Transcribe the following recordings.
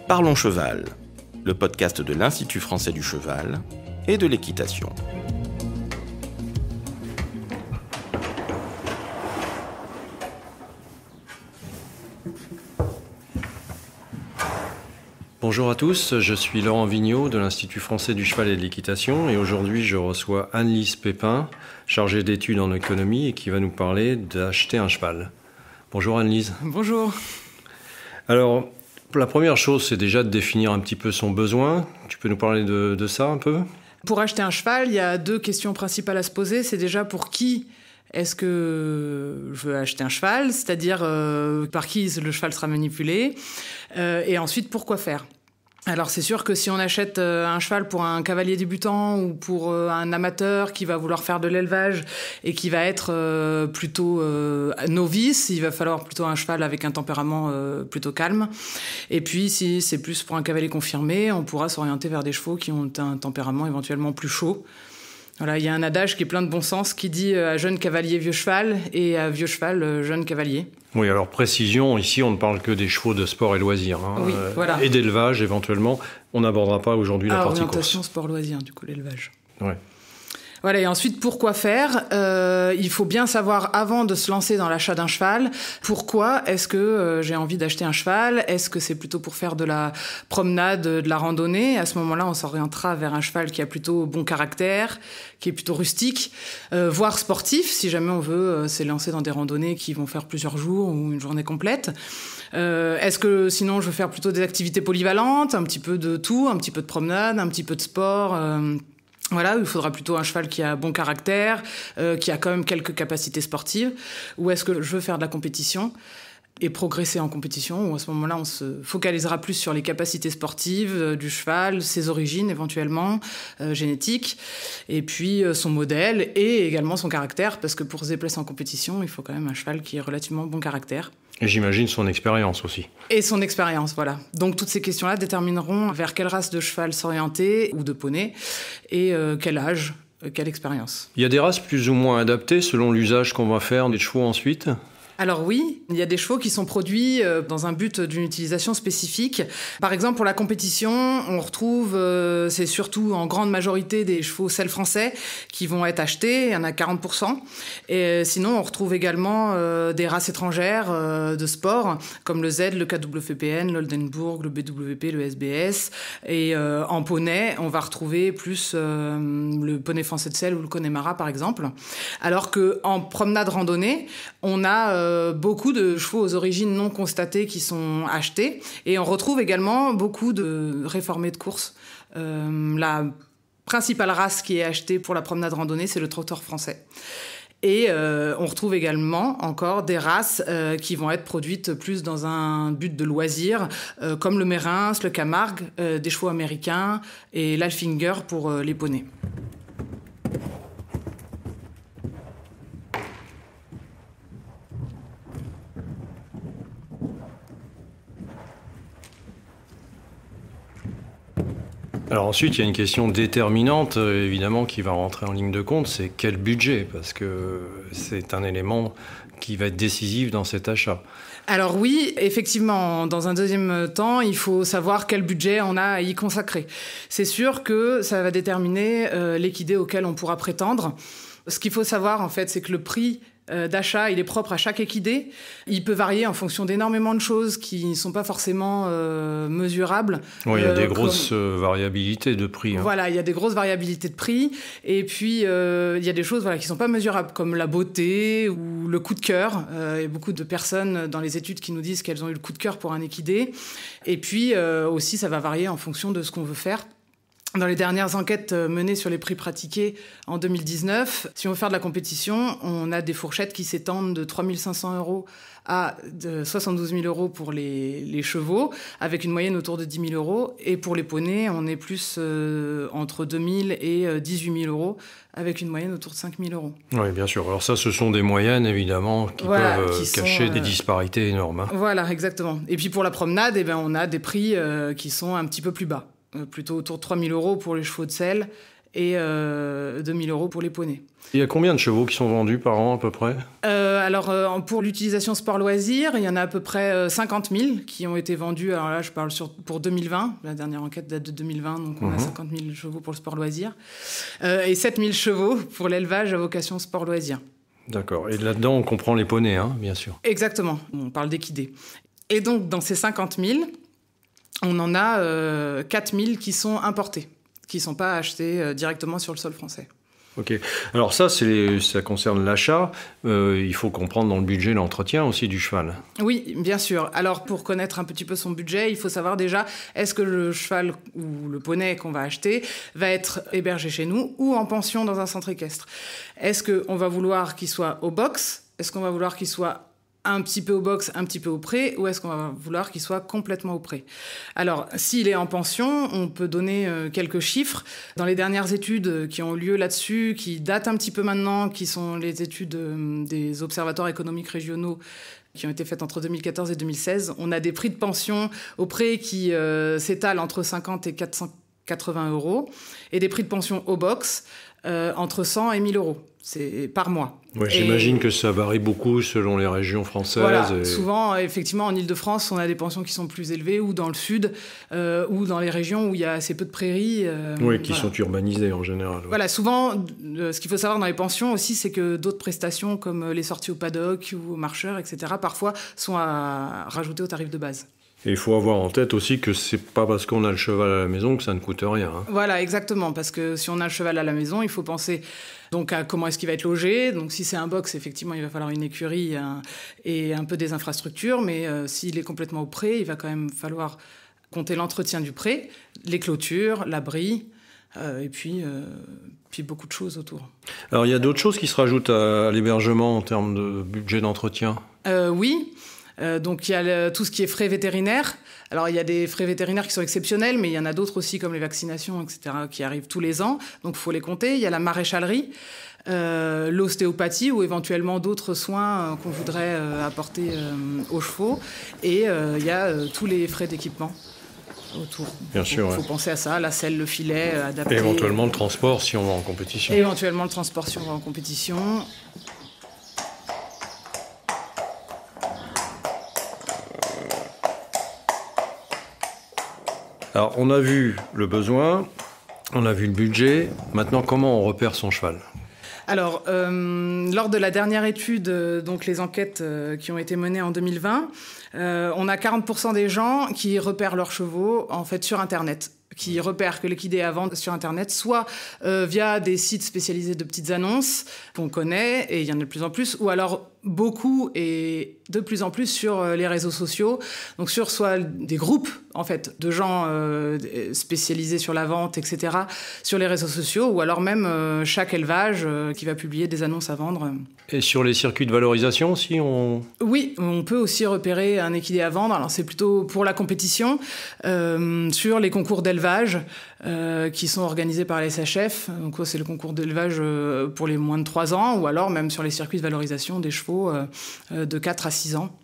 Parlons Cheval, le podcast de l'Institut français du cheval et de l'équitation. Bonjour à tous, je suis Laurent Vigneault de l'Institut français du cheval et de l'équitation et aujourd'hui je reçois Anne-Lise Pépin, chargée d'études en économie et qui va nous parler d'acheter un cheval. Bonjour Anne-Lise. Bonjour. Alors, la première chose c'est déjà de définir un petit peu son besoin. Tu peux nous parler de ça un peu ? Pour acheter un cheval, il y a deux questions principales à se poser. C'est déjà pour qui est-ce que je veux acheter un cheval, c'est-à-dire par qui le cheval sera manipulé, et ensuite pour quoi faire. Alors c'est sûr que si on achète un cheval pour un cavalier débutant ou pour un amateur qui va vouloir faire de l'élevage et qui va être plutôt novice, il va falloir plutôt un cheval avec un tempérament plutôt calme. Et puis si c'est plus pour un cavalier confirmé, on pourra s'orienter vers des chevaux qui ont un tempérament éventuellement plus chaud. Voilà, il y a un adage qui est plein de bon sens qui dit à jeune cavalier vieux cheval et à vieux cheval jeune cavalier. Oui, alors précision, ici on ne parle que des chevaux de sport et loisirs, Oui, voilà. Et d'élevage éventuellement. On n'abordera pas aujourd'hui la partie course. Orientation sport loisirs, du coup l'élevage. Ouais. Voilà, et ensuite, pourquoi faire ? Il faut bien savoir, avant de se lancer dans l'achat d'un cheval, pourquoi est-ce que j'ai envie d'acheter un cheval ? Est-ce que c'est plutôt pour faire de la promenade, de la randonnée ? À ce moment-là, on s'orientera vers un cheval qui a plutôt bon caractère, qui est plutôt rustique, voire sportif, si jamais on veut s'élancer dans des randonnées qui vont faire plusieurs jours ou une journée complète. Est-ce que sinon, je veux faire plutôt des activités polyvalentes, un petit peu de tout, un petit peu de promenade, un petit peu de sport Voilà, il faudra plutôt un cheval qui a bon caractère, qui a quand même quelques capacités sportives. Ou est-ce que je veux faire de la compétition et progresser en compétition, ou à ce moment-là, on se focalisera plus sur les capacités sportives du cheval, ses origines éventuellement, génétiques, et puis son modèle et également son caractère, parce que pour se déplacer en compétition, il faut quand même un cheval qui ait relativement bon caractère. Et j'imagine son expérience aussi. Et son expérience, voilà. Donc toutes ces questions-là détermineront vers quelle race de cheval s'orienter, ou de poney, et quel âge, quelle expérience. Il y a des races plus ou moins adaptées selon l'usage qu'on va faire des chevaux ensuite ? Alors oui, il y a des chevaux qui sont produits dans un but d'une utilisation spécifique. Par exemple, pour la compétition, on retrouve, c'est surtout en grande majorité des chevaux selles français qui vont être achetés, il y en a 40%. Et sinon, on retrouve également des races étrangères de sport, comme le Z, le KWPN, l'Oldenburg, le BWP, le SBS. Et en poney, on va retrouver plus le poney français de selle ou le Connemara, par exemple. Alors qu'en promenade randonnée, on a beaucoup de chevaux aux origines non constatées qui sont achetés. Et on retrouve également beaucoup de réformés de course. La principale race qui est achetée pour la promenade randonnée, c'est le trotteur français. Et on retrouve également encore des races qui vont être produites plus dans un but de loisir, comme le Mérins, le Camargue, des chevaux américains et l'Alfinger pour les poneys. Alors ensuite, il y a une question déterminante, évidemment, qui va rentrer en ligne de compte, c'est quel budget ? Parce que c'est un élément qui va être décisif dans cet achat. Alors oui, effectivement, dans un deuxième temps, il faut savoir quel budget on a à y consacrer. C'est sûr que ça va déterminer l'équidé auquel on pourra prétendre. Ce qu'il faut savoir, en fait, c'est que le prix d'achat, il est propre à chaque équidé. Il peut varier en fonction d'énormément de choses qui ne sont pas forcément mesurables. Oui, il y a des grosses variabilités de prix. Voilà, il y a des grosses variabilités de prix. Et puis, il y a des choses qui ne sont pas mesurables, comme la beauté ou le coup de cœur. Il y a beaucoup de personnes dans les études qui nous disent qu'elles ont eu le coup de cœur pour un équidé. Et puis, aussi, ça va varier en fonction de ce qu'on veut faire. Dans les dernières enquêtes menées sur les prix pratiqués en 2019, si on veut faire de la compétition, on a des fourchettes qui s'étendent de 3 500 € à 72 000 € pour les chevaux, avec une moyenne autour de 10 000 €. Et pour les poneys, on est plus entre 2 000 et 18 000 €, avec une moyenne autour de 5 000 €. Oui, bien sûr. Alors ça, ce sont des moyennes, évidemment, qui peuvent cacher des disparités énormes. Voilà, exactement. Et puis pour la promenade, on a des prix qui sont un petit peu plus bas. Plutôt autour de 3 000 € pour les chevaux de selle et 2 000 € pour les poneys. Il y a combien de chevaux qui sont vendus par an à peu près ? Alors, pour l'utilisation sport-loisir, il y en a à peu près 50 000 qui ont été vendus. Alors là, je parle pour 2020. La dernière enquête date de 2020, donc on a 50 000 chevaux pour le sport-loisir. Et 7 000 chevaux pour l'élevage à vocation sport-loisir. D'accord. Et là-dedans, on comprend les poneys, hein, bien sûr. Exactement. On parle d'équidés. Et donc, dans ces 50 000, on en a 4 000 qui sont importés, qui ne sont pas achetés directement sur le sol français. Ok. Alors ça concerne l'achat. Il faut comprendre dans le budget l'entretien aussi du cheval. Oui, bien sûr. Alors pour connaître un petit peu son budget, il faut savoir déjà, est-ce que le cheval ou le poney qu'on va acheter va être hébergé chez nous ou en pension dans un centre équestre ? Est-ce qu'on va vouloir qu'il soit au box ? Est-ce qu'on va vouloir qu'il soit un petit peu au box, un petit peu au pré, ou est-ce qu'on va vouloir qu'il soit complètement au pré ? Alors, s'il est en pension, on peut donner quelques chiffres. Dans les dernières études qui ont eu lieu là-dessus, qui datent un petit peu maintenant, qui sont les études des observatoires économiques régionaux qui ont été faites entre 2014 et 2016, on a des prix de pension au pré qui s'étalent entre 50 et 480 €, et des prix de pension au box entre 100 et 1 000 €. C'est par mois. Ouais, j'imagine que ça varie beaucoup selon les régions françaises. Voilà, souvent, effectivement, en Île-de-France, on a des pensions qui sont plus élevées, ou dans le sud, ou dans les régions où il y a assez peu de prairies. Oui, qui sont urbanisées en général. Ouais. Voilà, souvent, ce qu'il faut savoir dans les pensions aussi, c'est que d'autres prestations, comme les sorties au paddock ou aux marcheurs, etc., parfois sont à rajouter au tarif de base. Et il faut avoir en tête aussi que c'est pas parce qu'on a le cheval à la maison que ça ne coûte rien. Hein. Voilà, exactement, parce que si on a le cheval à la maison, il faut penser donc à comment est-ce qu'il va être logé. Donc si c'est un box, effectivement, il va falloir une écurie et un peu des infrastructures, mais s'il est complètement au pré, il va quand même falloir compter l'entretien du pré, les clôtures, l'abri, et puis beaucoup de choses autour. Alors il y a d'autres choses qui se rajoutent à l'hébergement en termes de budget d'entretien ? Oui. Donc il y a tout ce qui est frais vétérinaires. Alors il y a des frais vétérinaires qui sont exceptionnels, mais il y en a d'autres aussi comme les vaccinations, etc., qui arrivent tous les ans. Donc il faut les compter. Il y a la maréchalerie, l'ostéopathie ou éventuellement d'autres soins qu'on voudrait apporter aux chevaux. Et il y a tous les frais d'équipement autour. Bien sûr. Il faut penser à ça, la selle, le filet, adapté. Et éventuellement le transport si on va en compétition. Et éventuellement le transport si on va en compétition. Alors, on a vu le besoin, on a vu le budget. Maintenant, comment on repère son cheval ? Alors, lors de la dernière étude, donc les enquêtes qui ont été menées en 2020, on a 40% des gens qui repèrent leurs chevaux en fait sur Internet, qui repèrent que l'équidé est à vendre sur Internet, soit via des sites spécialisés de petites annonces qu'on connaît, et il y en a de plus en plus, ou alors beaucoup et de plus en plus sur les réseaux sociaux, donc sur soit des groupes en fait de gens spécialisés sur la vente, etc., sur les réseaux sociaux, ou alors même chaque élevage qui va publier des annonces à vendre. Et sur les circuits de valorisation aussi, Oui, on peut aussi repérer un équidé à vendre. Alors c'est plutôt pour la compétition, sur les concours d'élevage qui sont organisés par la SHF. Donc c'est le concours d'élevage pour les moins de 3 ans, ou alors même sur les circuits de valorisation des chevaux de 4 à 6 ans,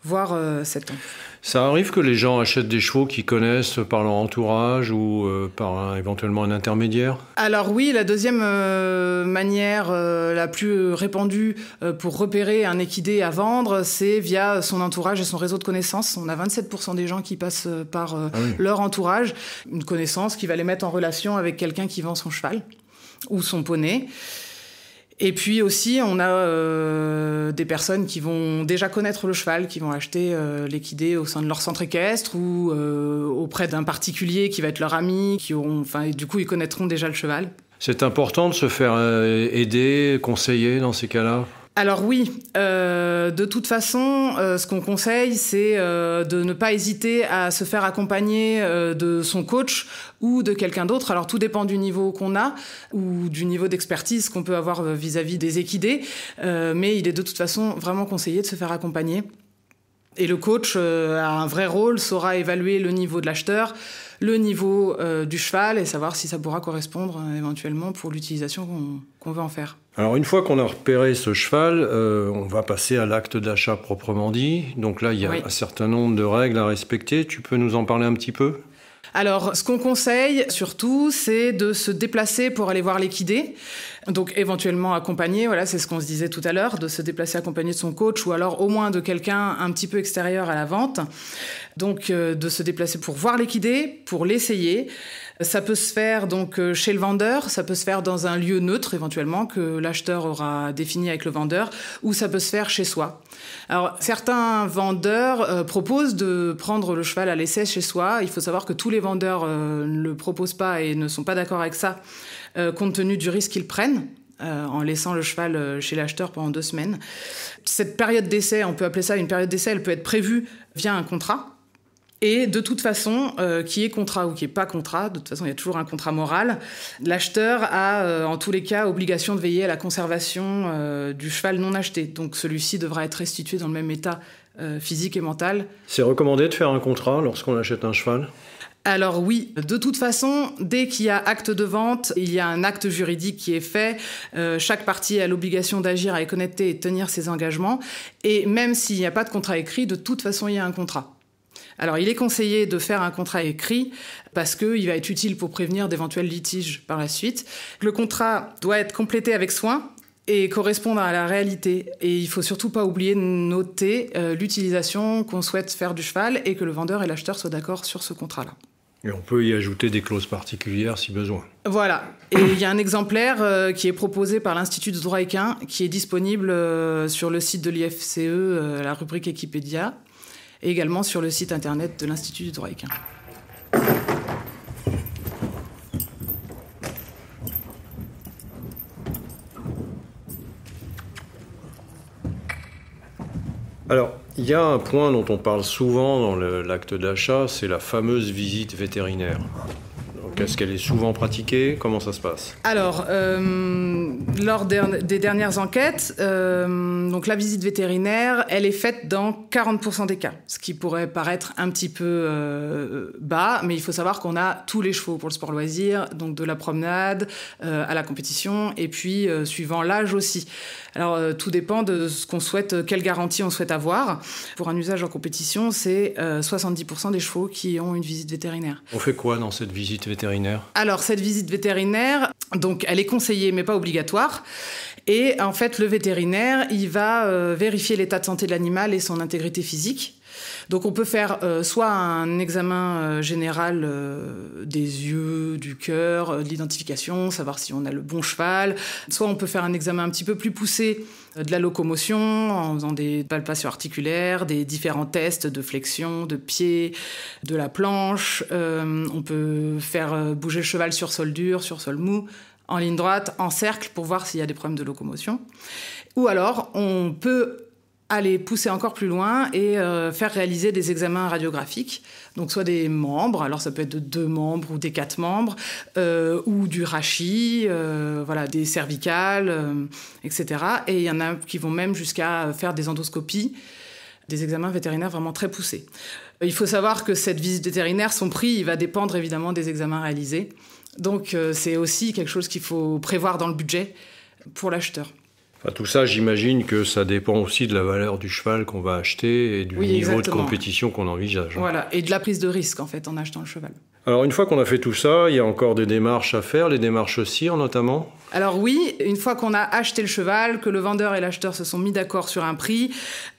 voire 7 ans. Ça arrive que les gens achètent des chevaux qu'ils connaissent par leur entourage ou par éventuellement un intermédiaire ? Alors oui, la deuxième manière la plus répandue pour repérer un équidé à vendre, c'est via son entourage et son réseau de connaissances. On a 27% des gens qui passent par leur entourage, une connaissance qui va les mettre en relation avec quelqu'un qui vend son cheval ou son poney. Et puis aussi, on a des personnes qui vont déjà connaître le cheval, qui vont acheter l'équidé au sein de leur centre équestre ou auprès d'un particulier qui va être leur ami, et du coup, ils connaîtront déjà le cheval. C'est important de se faire aider, conseiller dans ces cas-là ? Alors oui, de toute façon, ce qu'on conseille, c'est de ne pas hésiter à se faire accompagner de son coach ou de quelqu'un d'autre. Alors tout dépend du niveau qu'on a ou du niveau d'expertise qu'on peut avoir vis-à-vis des équidés, mais il est de toute façon vraiment conseillé de se faire accompagner. Et le coach a un vrai rôle, saura évaluer le niveau de l'acheteur, le niveau du cheval et savoir si ça pourra correspondre éventuellement pour l'utilisation qu'on veut en faire. Alors une fois qu'on a repéré ce cheval, on va passer à l'acte d'achat proprement dit. Donc là, il y a un certain nombre de règles à respecter. Tu peux nous en parler un petit peu ? Alors, ce qu'on conseille surtout, c'est de se déplacer pour aller voir l'équidé. Donc, éventuellement accompagné, voilà, c'est ce qu'on se disait tout à l'heure, de se déplacer accompagné de son coach ou alors au moins de quelqu'un un petit peu extérieur à la vente. Donc, de se déplacer pour voir l'équidé, pour l'essayer. Ça peut se faire donc chez le vendeur, ça peut se faire dans un lieu neutre éventuellement que l'acheteur aura défini avec le vendeur, ou ça peut se faire chez soi. Alors certains vendeurs proposent de prendre le cheval à l'essai chez soi. Il faut savoir que tous les vendeurs ne le proposent pas et ne sont pas d'accord avec ça, compte tenu du risque qu'ils prennent. En laissant le cheval chez l'acheteur pendant 2 semaines. Cette période d'essai, on peut appeler ça une période d'essai, elle peut être prévue via un contrat. Et de toute façon, qui est contrat ou qui est pas contrat, de toute façon, il y a toujours un contrat moral. L'acheteur a, en tous les cas, obligation de veiller à la conservation du cheval non acheté. Donc celui-ci devra être restitué dans le même état physique et mental. C'est recommandé de faire un contrat lorsqu'on achète un cheval ? Alors oui, de toute façon, dès qu'il y a acte de vente, il y a un acte juridique qui est fait. Chaque partie a l'obligation d'agir avec honnêteté et de tenir ses engagements. Et même s'il n'y a pas de contrat écrit, de toute façon, il y a un contrat. Alors, il est conseillé de faire un contrat écrit parce qu'il va être utile pour prévenir d'éventuels litiges par la suite. Le contrat doit être complété avec soin et correspondre à la réalité. Et il ne faut surtout pas oublier de noter l'utilisation qu'on souhaite faire du cheval et que le vendeur et l'acheteur soient d'accord sur ce contrat-là. Et on peut y ajouter des clauses particulières si besoin. Voilà. Et il y a un exemplaire qui est proposé par l'Institut du droit équin qui est disponible sur le site de l'IFCE, la rubrique Wikipédia, et également sur le site internet de l'Institut du droit équin. Alors, il y a un point dont on parle souvent dans l'acte d'achat, c'est la fameuse visite vétérinaire. Donc, est-ce qu'elle est souvent pratiquée ? Comment ça se passe ? Alors, lors des dernières enquêtes, donc la visite vétérinaire, elle est faite dans 40% des cas, ce qui pourrait paraître un petit peu bas, mais il faut savoir qu'on a tous les chevaux pour le sport loisir, donc de la promenade à la compétition, et puis suivant l'âge aussi. Alors, tout dépend de ce qu'on souhaite, quelle garantie on souhaite avoir. Pour un usage en compétition, c'est 70% des chevaux qui ont une visite vétérinaire. On fait quoi dans cette visite vétérinaire ? Alors, cette visite vétérinaire, donc, elle est conseillée, mais pas obligatoire. Et en fait, le vétérinaire, il va vérifier l'état de santé de l'animal et son intégrité physique. Donc on peut faire soit un examen général des yeux, du cœur, de l'identification, savoir si on a le bon cheval, soit on peut faire un examen un petit peu plus poussé de la locomotion en faisant des palpations articulaires, des différents tests de flexion, de pied, de la planche. On peut faire bouger le cheval sur sol dur, sur sol mou, en ligne droite, en cercle pour voir s'il y a des problèmes de locomotion. Ou alors on peut aller pousser encore plus loin et faire réaliser des examens radiographiques. Donc soit des membres, alors ça peut être de 2 membres ou des 4 membres, ou du rachis, voilà, des cervicales, etc. Et il y en a qui vont même jusqu'à faire des endoscopies, des examens vétérinaires vraiment très poussés. Il faut savoir que cette visite vétérinaire, son prix, il va dépendre évidemment des examens réalisés. Donc c'est aussi quelque chose qu'il faut prévoir dans le budget pour l'acheteur. Enfin, tout ça, j'imagine que ça dépend aussi de la valeur du cheval qu'on va acheter et du niveau de compétition qu'on envisage. Voilà, et de la prise de risque, en fait, en achetant le cheval. Alors, une fois qu'on a fait tout ça, il y a encore des démarches à faire, les démarches CIR notamment ? Alors oui, une fois qu'on a acheté le cheval, que le vendeur et l'acheteur se sont mis d'accord sur un prix,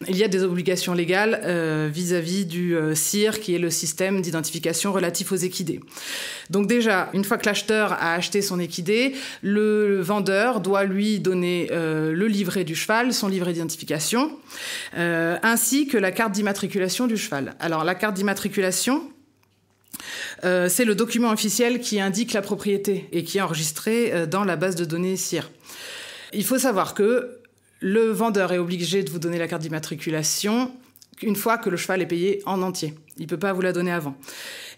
il y a des obligations légales vis-à-vis du CIR, qui est le système d'identification relatif aux équidés. Donc déjà, une fois que l'acheteur a acheté son équidé, le vendeur doit lui donner le livret du cheval, son livret d'identification, ainsi que la carte d'immatriculation du cheval. Alors la carte d'immatriculation, c'est le document officiel qui indique la propriété et qui est enregistré dans la base de données CIR. Il faut savoir que le vendeur est obligé de vous donner la carte d'immatriculation une fois que le cheval est payé en entier. Il ne peut pas vous la donner avant.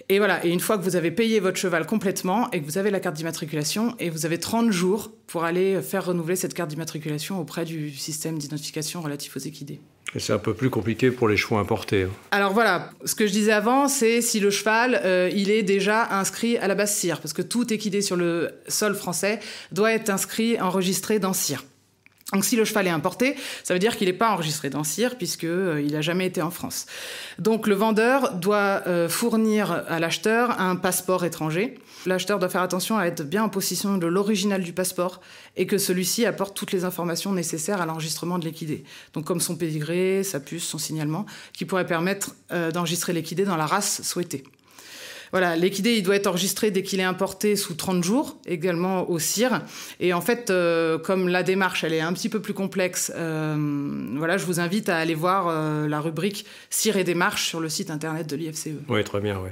Et voilà, et une fois que vous avez payé votre cheval complètement et que vous avez la carte d'immatriculation, et vous avez 30 jours pour aller faire renouveler cette carte d'immatriculation auprès du système d'identification relatif aux équidés. Et c'est un peu plus compliqué pour les chevaux importés. Alors voilà, ce que je disais avant, c'est si le cheval, il est déjà inscrit à la base CIR, parce que tout équidé sur le sol français doit être inscrit, enregistré dans CIR. Donc si le cheval est importé, ça veut dire qu'il n'est pas enregistré dans CIR puisqu'il n'a jamais été en France. Donc le vendeur doit fournir à l'acheteur un passeport étranger. L'acheteur doit faire attention à être bien en possession de l'original du passeport et que celui-ci apporte toutes les informations nécessaires à l'enregistrement de l'équidé. Donc comme son pédigré, sa puce, son signalement, qui pourrait permettre d'enregistrer l'équidé dans la race souhaitée. Voilà, l'équidé, il doit être enregistré dès qu'il est importé sous 30 jours, également au CIR. Et en fait, comme la démarche, elle est un petit peu plus complexe, je vous invite à aller voir la rubrique CIR et démarche sur le site internet de l'IFCE. Oui, très bien. Oui.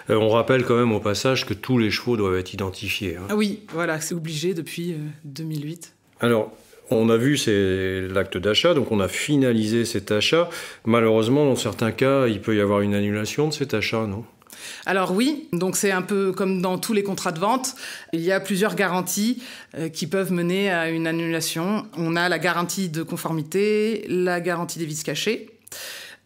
On rappelle quand même au passage que tous les chevaux doivent être identifiés. Ah oui, voilà, c'est obligé depuis 2008. Alors, on a vu, c'est l'acte d'achat, donc on a finalisé cet achat. Malheureusement, dans certains cas, il peut y avoir une annulation de cet achat, non ? Alors oui, donc c'est un peu comme dans tous les contrats de vente, il y a plusieurs garanties qui peuvent mener à une annulation. On a la garantie de conformité, la garantie des vices cachés.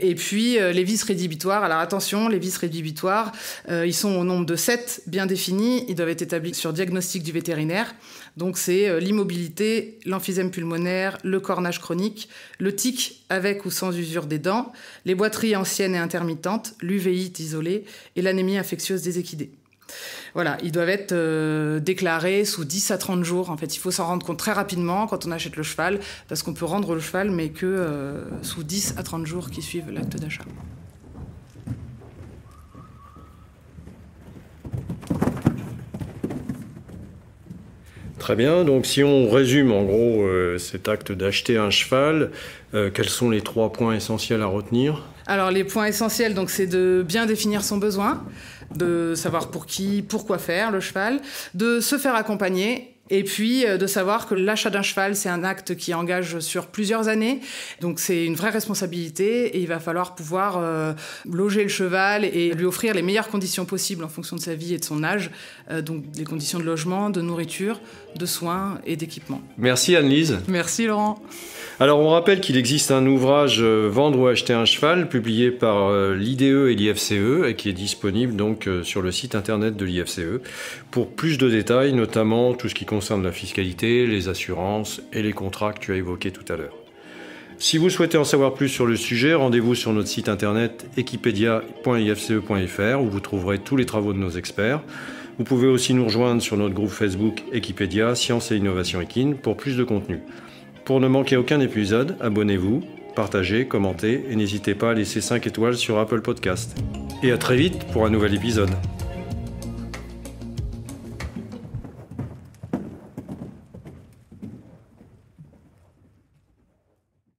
Et puis les vices rédhibitoires. Alors attention, les vices rédhibitoires, ils sont au nombre de 7 bien définis. Ils doivent être établis sur diagnostic du vétérinaire. Donc c'est l'immobilité, l'emphysème pulmonaire, le cornage chronique, le tic avec ou sans usure des dents, les boiteries anciennes et intermittentes, l'uvéite isolée et l'anémie infectieuse des équidés. Voilà, ils doivent être déclarés sous 10 à 30 jours. En fait, il faut s'en rendre compte très rapidement quand on achète le cheval, parce qu'on peut rendre le cheval, mais que sous 10 à 30 jours qui suivent l'acte d'achat. Très bien, donc si on résume en gros cet acte d'acheter un cheval, quels sont les 3 points essentiels à retenir ? Alors les points essentiels, donc, c'est de bien définir son besoin, de savoir pour qui, pourquoi faire le cheval, de se faire accompagner et puis de savoir que l'achat d'un cheval, c'est un acte qui engage sur plusieurs années. Donc c'est une vraie responsabilité et il va falloir pouvoir loger le cheval et lui offrir les meilleures conditions possibles en fonction de sa vie et de son âge. Donc les conditions de logement, de nourriture, de soins et d'équipement. Merci Anne-Lise. Merci Laurent. Alors on rappelle qu'il existe un ouvrage Vendre ou acheter un cheval publié par l'IDE et l'IFCE et qui est disponible donc sur le site internet de l'IFCE pour plus de détails, notamment tout ce qui concerne la fiscalité, les assurances et les contrats que tu as évoqués tout à l'heure. Si vous souhaitez en savoir plus sur le sujet, rendez-vous sur notre site internet equipedia.ifce.fr où vous trouverez tous les travaux de nos experts. Vous pouvez aussi nous rejoindre sur notre groupe Facebook Equipedia, Sciences et Innovation Équine pour plus de contenu. Pour ne manquer aucun épisode, abonnez-vous, partagez, commentez et n'hésitez pas à laisser 5 étoiles sur Apple Podcast. Et à très vite pour un nouvel épisode.